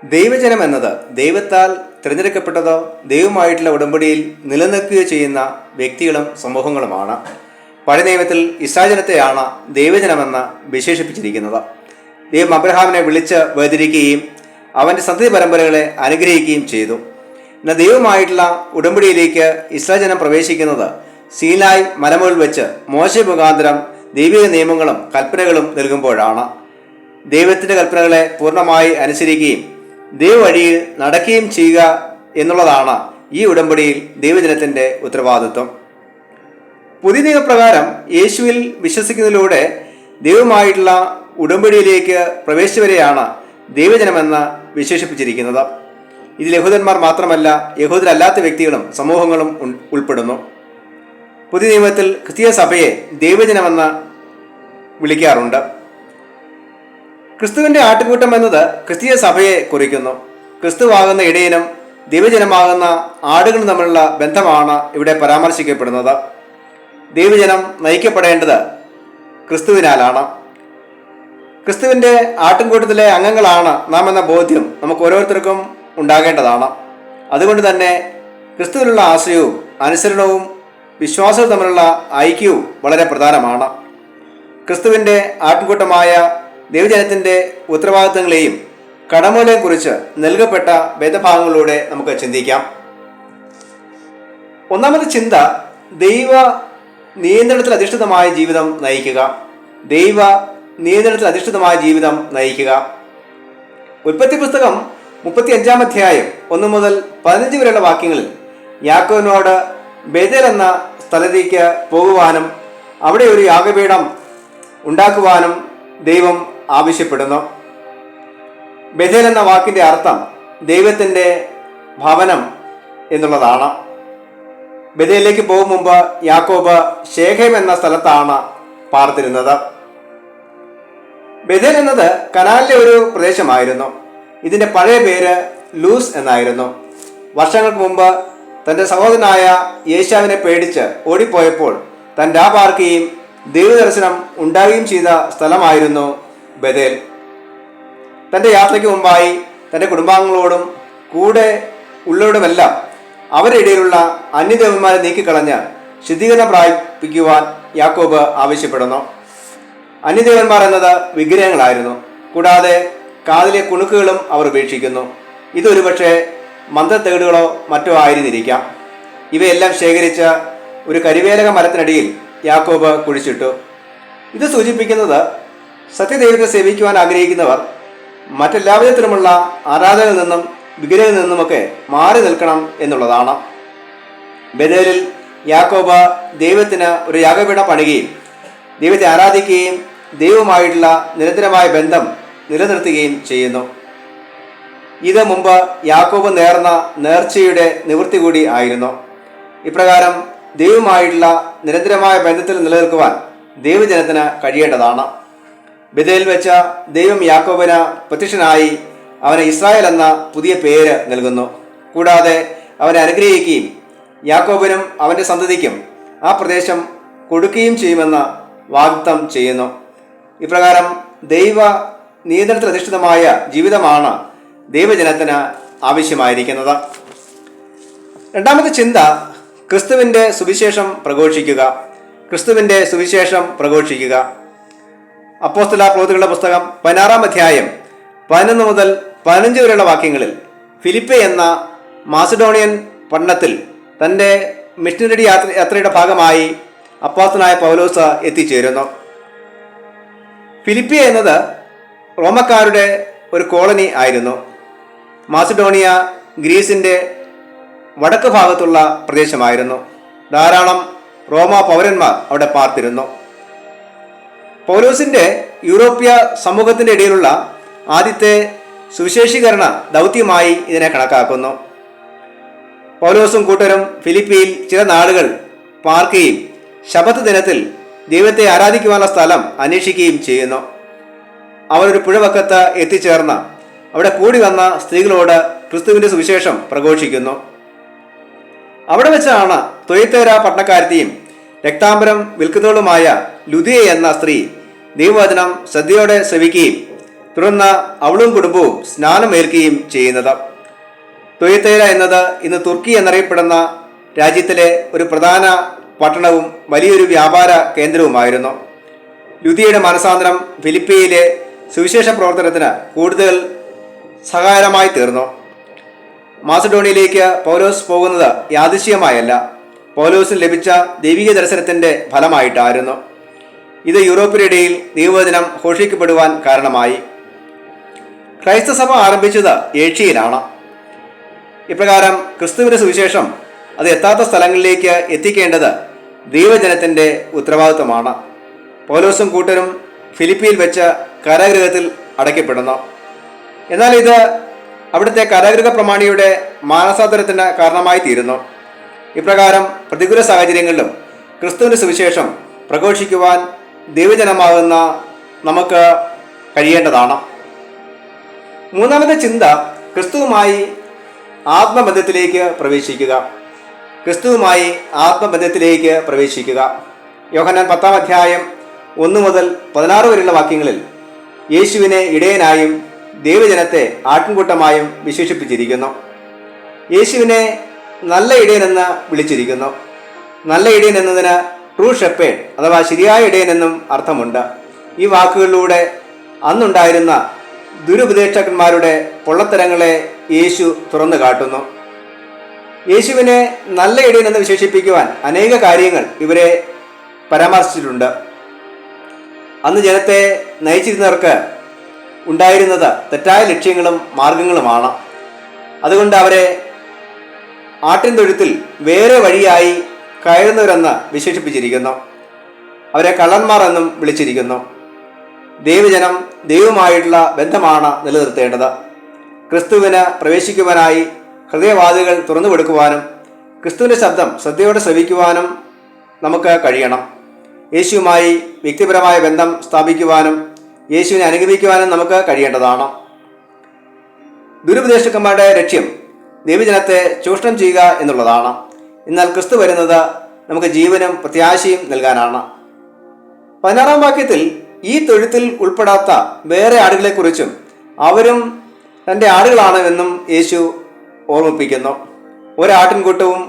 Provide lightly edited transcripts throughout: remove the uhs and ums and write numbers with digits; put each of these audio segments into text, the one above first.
ദൈവജനം എന്നത് ദൈവത്താൽ തിരഞ്ഞെടുക്കപ്പെട്ടതോ ദൈവമായിട്ടുള്ള ഉടമ്പടിയിൽ നിലനിൽക്കുകയോ ചെയ്യുന്ന വ്യക്തികളും സമൂഹങ്ങളുമാണ്. പഴയ നിയമത്തിൽ ഇസ്രായേൽ ദൈവജനമെന്ന് വിശേഷിപ്പിച്ചിരിക്കുന്നത്. ദൈവം അബ്രഹാമിനെ വിളിച്ച് വേർതിരിക്കുകയും അവൻ്റെ സന്തതി പരമ്പരകളെ അനുഗ്രഹിക്കുകയും ചെയ്തു. എന്നാൽ ദൈവമായിട്ടുള്ള ഉടമ്പടിയിലേക്ക് ഇസ്രായേൽ ജനം പ്രവേശിക്കുന്നത് സീനായ് മലമുകളിൽ വെച്ച് മോശെ മുഖാന്തരം ദൈവിക നിയമങ്ങളും കൽപ്പനകളും നൽകുമ്പോഴാണ്. ദൈവത്തിൻ്റെ കൽപ്പനകളെ പൂർണ്ണമായി അനുസരിക്കുകയും ദൈവവഴിയിൽ നടക്കുകയും ചെയ്യുക എന്നുള്ളതാണ് ഈ ഉടമ്പടിയിൽ ദൈവജനത്തിൻ്റെ ഉത്തരവാദിത്വം. പുതിയ നിയമപ്രകാരം യേശുവിൽ വിശ്വസിക്കുന്നതിലൂടെ ദൈവമായിട്ടുള്ള ഉടമ്പടിയിലേക്ക് പ്രവേശിച്ചവരെയാണ് ദൈവജനമെന്ന് വിശേഷിപ്പിച്ചിരിക്കുന്നത്. ഇതിൽ യഹൂദന്മാർ മാത്രമല്ല, യഹൂദരല്ലാത്ത വ്യക്തികളും സമൂഹങ്ങളും ഉൾപ്പെടുന്നു. പുതിയ നിയമത്തിൽ ക്രിസ്തീയ സഭയെ ദൈവജനമെന്ന് വിളിക്കാറുണ്ട്. ക്രിസ്തുവിൻ്റെ ആട്ടുകൂട്ടം എന്നത് ക്രിസ്തീയ സഭയെ കുറിക്കുന്നു. ക്രിസ്തുവാകുന്ന ഇടയനും ദൈവജനമാകുന്ന ആടുകളും തമ്മിലുള്ള ബന്ധമാണ് ഇവിടെ പരാമർശിക്കപ്പെടുന്നത്. ദൈവജനം നയിക്കപ്പെടേണ്ടത് ക്രിസ്തുവിനാലാണ്. ക്രിസ്തുവിൻ്റെ ആട്ടിൻകൂട്ടത്തിലെ അംഗങ്ങളാണ് നാം എന്ന ബോധ്യം നമുക്ക് ഓരോരുത്തർക്കും ഉണ്ടാകേണ്ടതാണ്. അതുകൊണ്ട് തന്നെ ക്രിസ്തുവിനുള്ള ആശ്രയവും അനുസരണവും വിശ്വാസവും തമ്മിലുള്ള ഐക്യവും വളരെ പ്രധാനമാണ്. ക്രിസ്തുവിൻ്റെ ആട്ടിൻകൂട്ടമായ ദൈവജനത്തിൻ്റെ ഉത്തരവാദിത്തങ്ങളെയും കടമകളെയും കുറിച്ച് നൽകപ്പെട്ട വേദഭാഗങ്ങളിലൂടെ നമുക്ക് ചിന്തിക്കാം. ഒന്നാമത്തെ ചിന്ത, ദൈവ നിയന്ത്രണത്തിൽ അധിഷ്ഠിതമായ ജീവിതം നയിക്കുക. ദൈവ നിയന്ത്രണത്തിൽ അധിഷ്ഠിതമായ ജീവിതം നയിക്കുക. ഉൽപ്പത്തി പുസ്തകം 35-ാം അധ്യായം 1 മുതൽ 15 വരെയുള്ള വാക്യങ്ങളിൽ യാക്കോബിനോട് ബേഥേൽ എന്ന സ്ഥലത്തേക്ക് പോകുവാനും അവിടെ ഒരു യാഗപീഠം ഉണ്ടാക്കുവാനും ദൈവം ആവശ്യപ്പെടുന്നു. ബേഥേൽ എന്ന വാക്കിൻ്റെ അർത്ഥം ദൈവത്തിൻ്റെ ഭവനം എന്നുള്ളതാണ്. ബേഥേലിലേക്ക് പോകും മുമ്പ് യാക്കോബ് ശേഖേം എന്ന സ്ഥലത്താണ് പാർത്തിരുന്നത്. ബേഥേൽ എന്നത് കനാനിലെ ഒരു പ്രദേശമായിരുന്നു. ഇതിൻ്റെ പഴയ പേര് ലൂസ് എന്നായിരുന്നു. വർഷങ്ങൾക്ക് മുമ്പ് തൻ്റെ സഹോദരനായ യേശാവിനെ പേടിച്ച് ഓടിപ്പോയപ്പോൾ താൻ പാർക്കുകയും ദൈവദർശനം ഉണ്ടാവുകയും ചെയ്ത സ്ഥലമായിരുന്നു ബേഥേൽ. തൻ്റെ യാത്രയ്ക്ക് മുമ്പായി തൻ്റെ കുടുംബാംഗങ്ങളോടും കൂടെ ഉള്ളവരുമെല്ലാം അവരുടെ ഇടയിലുള്ള അന്യദേവന്മാരെ നീക്കിക്കളഞ്ഞ് ശുദ്ധീകരണം പ്രാപിക്കുവാൻ യാക്കോബ് ആവശ്യപ്പെടുന്നു. അന്യദേവന്മാർ എന്നത് വിഗ്രഹങ്ങളായിരുന്നു. കൂടാതെ കാതിലെ കുണുക്കുകളും അവർ ഉപേക്ഷിക്കുന്നു. ഇതൊരുപക്ഷെ മന്ത്രത്തേടുകളോ മറ്റോ ആയിരുന്നിരിക്കാം. ഇവയെല്ലാം ശേഖരിച്ച് ഒരു കരിവേലക മരത്തിനടിയിൽ യാക്കോബ് കുഴിച്ചിട്ടു. ഇത് സൂചിപ്പിക്കുന്നത് സത്യദൈവത്തെ സേവിക്കുവാൻ ആഗ്രഹിക്കുന്നവർ മറ്റെല്ലാ വിധത്തിലുമുള്ള ആരാധനയിൽ നിന്നും വിഗ്രഹത്തിൽ നിന്നുമൊക്കെ മാറി നിൽക്കണം എന്നുള്ളതാണ്. ബേഥേലിൽ യാക്കോബ് ദൈവത്തിന് ഒരു യാഗപീഠം പണിയുകയും ദൈവത്തെ ആരാധിക്കുകയും ദൈവവുമായിട്ടുള്ള നിരന്തരമായ ബന്ധം നിലനിർത്തുകയും ചെയ്യുന്നു. ഇത് മുമ്പ് യാക്കോബ് നേർന്ന നേർച്ചയുടെ നിവൃത്തി കൂടി ആയിരുന്നു. ഇപ്രകാരം ദൈവവുമായിട്ടുള്ള നിരന്തരമായ ബന്ധത്തിൽ നിലനിൽക്കുവാൻ ദൈവജനത്തിന് കഴിയേണ്ടതാണ്. ബേഥേലിൽ വെച്ച ദൈവം യാക്കോബിന് പ്രത്യക്ഷനായി അവന് ഇസ്രായേൽ എന്ന പുതിയ പേര് നൽകുന്നു. കൂടാതെ അവനെ അനുഗ്രഹിക്കുകയും യാക്കോബിനും അവൻ്റെ സന്തതിക്കും ആ പ്രദേശം കൊടുക്കുകയും ചെയ്യുമെന്ന് വാഗ്ദത്തം ചെയ്യുന്നു. ഇപ്രകാരം ദൈവ നിയന്ത്രണത്തിൽ അധിഷ്ഠിതമായ ജീവിതമാണ് ദൈവജനത്തിന് ആവശ്യമായിരിക്കുന്നത്. രണ്ടാമത്തെ ചിന്ത, ക്രിസ്തുവിൻ്റെ സുവിശേഷം പ്രഘോഷിക്കുക. ക്രിസ്തുവിൻ്റെ സുവിശേഷം പ്രഘോഷിക്കുക. അപ്പോസ്തല പ്രവൃത്തികളുടെ പുസ്തകം 16-ാം അധ്യായം 11 മുതൽ 15 വരെയുള്ള വാക്യങ്ങളിൽ ഫിലിപ്പെ എന്ന മാസിഡോണിയൻ പട്ടണത്തിൽ തൻ്റെ മിഷനറി യാത്രയുടെ ഭാഗമായി അപ്പോസ്തലനായ പൗലോസ് എത്തിച്ചേരുന്നു. ഫിലിപ്പി എന്നത് റോമക്കാരുടെ ഒരു കോളനി ആയിരുന്നു. മാസിഡോണിയ ഗ്രീസിൻ്റെ വടക്ക് ഭാഗത്തുള്ള പ്രദേശമായിരുന്നു. ധാരാളം റോമ പൗരന്മാർ അവിടെ പാർത്തിരുന്നു. പൗലോസിൻ്റെ യൂറോപ്യ സമൂഹത്തിൻ്റെ ഇടയിലുള്ള ആദ്യത്തെ സുവിശേഷീകരണ ദൗത്യമായി ഇതിനെ കണക്കാക്കുന്നു. പൗലോസും കൂട്ടരും ഫിലിപ്പിയിൽ ചില നാളുകൾ പാർക്കുകയും ശബത്ത് ദിനത്തിൽ ദൈവത്തെ ആരാധിക്കുവാനുള്ള സ്ഥലം അന്വേഷിക്കുകയും ചെയ്യുന്നു. അവരൊരു പുഴവക്കത്ത് എത്തിച്ചേർന്ന് അവിടെ കൂടി വന്ന സ്ത്രീകളോട് ക്രിസ്തുവിൻ്റെ സുവിശേഷം പ്രഘോഷിക്കുന്നു. അവിടെ വെച്ചാണ് തൊയ്ത്തേര പട്ടണക്കാരത്തിയും രക്താംബരം വിൽക്കുന്നവളുമായ ലുദിയ എന്ന സ്ത്രീ ദൈവവചനം ശ്രദ്ധയോടെ ശ്രവിക്കുകയും തുടർന്ന് അവളും കുടുംബവും സ്നാനമേൽക്കുകയും ചെയ്യുന്നത്. തുയത്തേര എന്നത് ഇന്ന് തുർക്കി എന്നറിയപ്പെടുന്ന രാജ്യത്തിലെ ഒരു പ്രധാന പട്ടണവും വലിയൊരു വ്യാപാര കേന്ദ്രവുമായിരുന്നു. ലുദിയയുടെ മനസാന്തരം ഫിലിപ്പിയിലെ സുവിശേഷ പ്രവർത്തനത്തിന് കൂടുതൽ സഹായകരമായി തീർന്നു. മാസഡോണിയയിലേക്ക് പൗലോസ് പോകുന്നത് യാദൃശ്ചികമായല്ല, പൗലോസിന് ലഭിച്ച ദൈവിക ദർശനത്തിൻ്റെ ഫലമായിട്ടായിരുന്നു. ഇത് യൂറോപ്പിനിടയിൽ ദൈവവചനം ഘോഷിക്കപ്പെടുവാൻ കാരണമായി. ക്രൈസ്തവ സഭ ആരംഭിച്ചത് ഏഷ്യയിലാണ്. ഇപ്രകാരം ക്രിസ്തുവിൻ്റെ സുവിശേഷം അത് എത്താത്ത സ്ഥലങ്ങളിലേക്ക് എത്തിക്കേണ്ടത് ദൈവജനത്തിൻ്റെ ഉത്തരവാദിത്വമാണ്. പൗലോസും കൂട്ടരും ഫിലിപ്പിയിൽ വെച്ച് കാരാഗൃഹത്തിൽ അടയ്ക്കപ്പെടുന്നു. എന്നാൽ ഇത് അവിടുത്തെ കാരാഗൃഹ പ്രമാണിയുടെ മാനസാന്തരത്തിന് കാരണമായി തീരുന്നു. ഇപ്രകാരം പ്രതികൂല സാഹചര്യങ്ങളിലും ക്രിസ്തുവിൻ്റെ സുവിശേഷം പ്രഘോഷിക്കുവാൻ ദൈവജനമാകുന്ന നമുക്ക് കഴിയേണ്ടതാണ്. മൂന്നാമത്തെ ചിന്ത, ക്രിസ്തുവുമായി ആത്മബന്ധത്തിലേക്ക് പ്രവേശിക്കുക. ക്രിസ്തുവുമായി ആത്മബന്ധത്തിലേക്ക് പ്രവേശിക്കുക. യോഹന്നാൻ 10-ാം അധ്യായം 1 മുതൽ 16 വരെയുള്ള വാക്യങ്ങളിൽ യേശുവിനെ ഇടയനായും ദൈവജനത്തെ ആട്ടിൻകൂട്ടമായും വിശേഷിപ്പിച്ചിരിക്കുന്നു. യേശുവിനെ നല്ല ഇടയനെന്ന് വിളിച്ചിരിക്കുന്നു. നല്ല ഇടയൻ എന്നതിന് ട്രൂ ഷെപ്പേഡ് അഥവാ ശരിയായ ഇടയൻ എന്നും അർത്ഥമുണ്ട്. ഈ വാക്കുകളിലൂടെ അന്നുണ്ടായിരുന്ന ദുരുപദേഷ്ടകന്മാരുടെ പൊള്ളത്തരങ്ങളെ യേശു തുറന്നു കാട്ടുന്നു. യേശുവിനെ നല്ല ഇടയൻ എന്ന് വിശേഷിപ്പിക്കുവാൻ അനേക കാര്യങ്ങൾ ഇവരെ പരാമർശിച്ചിട്ടുണ്ട്. അന്ന് ജനത്തെ നയിച്ചിരുന്നവർക്ക് ഉണ്ടായിരുന്നത് തെറ്റായ ലക്ഷ്യങ്ങളും മാർഗങ്ങളുമാണ്. അതുകൊണ്ട് അവരെ ആട്ടിൻ തൊഴുത്തിൽ വേറെ വഴിയായി കയറുന്നവരെന്ന് വിശേഷിപ്പിച്ചിരിക്കുന്നു. അവരെ കള്ളന്മാർ എന്നും വിളിച്ചിരിക്കുന്നു. ദൈവജനം ദൈവവുമായിട്ടുള്ള ബന്ധമാണ് നിലനിർത്തേണ്ടത്. ക്രിസ്തുവിന് പ്രവേശിക്കുവാനായി ഹൃദയവാതിലുകൾ തുറന്നു കൊടുക്കുവാനും ക്രിസ്തുവിൻ്റെ ശബ്ദം ശ്രദ്ധയോടെ ശ്രവിക്കുവാനും നമുക്ക് കഴിയണം. യേശുവുമായി വ്യക്തിപരമായ ബന്ധം സ്ഥാപിക്കുവാനും യേശുവിനെ അനുഗമിക്കുവാനും നമുക്ക് കഴിയേണ്ടതാണ്. ദുരുപദേഷ്ടകന്മാരുടെ ലക്ഷ്യം ദൈവജനത്തെ ചൂഷണം ചെയ്യുക എന്നുള്ളതാണ്. എന്നാൽ ക്രിസ്തു വരുന്നത് നമുക്ക് ജീവനും പ്രത്യാശയും നൽകാനാണ്. 16-ാം വാക്യത്തിൽ ഈ തൊഴുത്തിൽ ഉൾപ്പെടാത്ത വേറെ ആടുകളെക്കുറിച്ചും അവരും തൻ്റെ ആടുകളാണ് എന്നും യേശു ഓർമ്മിപ്പിക്കുന്നു. ഒരാട്ടിൻകൂട്ടവും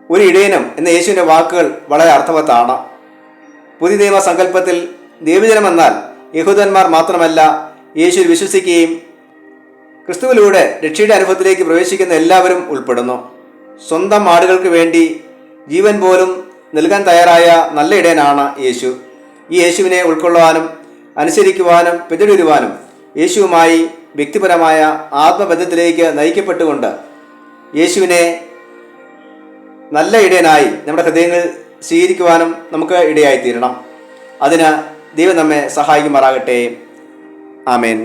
ഒരു ഇടയനും എന്ന യേശുവിൻ്റെ വാക്കുകൾ വളരെ അർത്ഥവത്താണ്. പുതിയ നിയമ സങ്കല്പത്തിൽ ദൈവജനമെന്നാൽ യഹൂദന്മാർ മാത്രമല്ല, യേശുവിൽ വിശ്വസിക്കുകയും ക്രിസ്തുവിലൂടെ രക്ഷയുടെ അനുഭവത്തിലേക്ക് പ്രവേശിക്കുന്ന എല്ലാവരും ഉൾപ്പെടുന്നു. സ്വന്തം ആടുകൾക്ക് വേണ്ടി ജീവൻ പോലും നൽകാൻ തയ്യാറായ നല്ല ഇടയനാണ് യേശു. ഈ യേശുവിനെ ഉൾക്കൊള്ളുവാനും അനുസരിക്കുവാനും പിന്തുടരുവാനും യേശുവുമായി വ്യക്തിപരമായ ആത്മബന്ധത്തിലേക്ക് നയിക്കപ്പെട്ടുകൊണ്ട് യേശുവിനെ നല്ല ഇടയനായി നമ്മുടെ ഹൃദയങ്ങളിൽ സ്വീകരിക്കുവാനും നമുക്ക് ഇടയായിത്തീരണം. അതിന് ദൈവം നമ്മെ സഹായിക്കുമാറാകട്ടെ. ആമേൻ.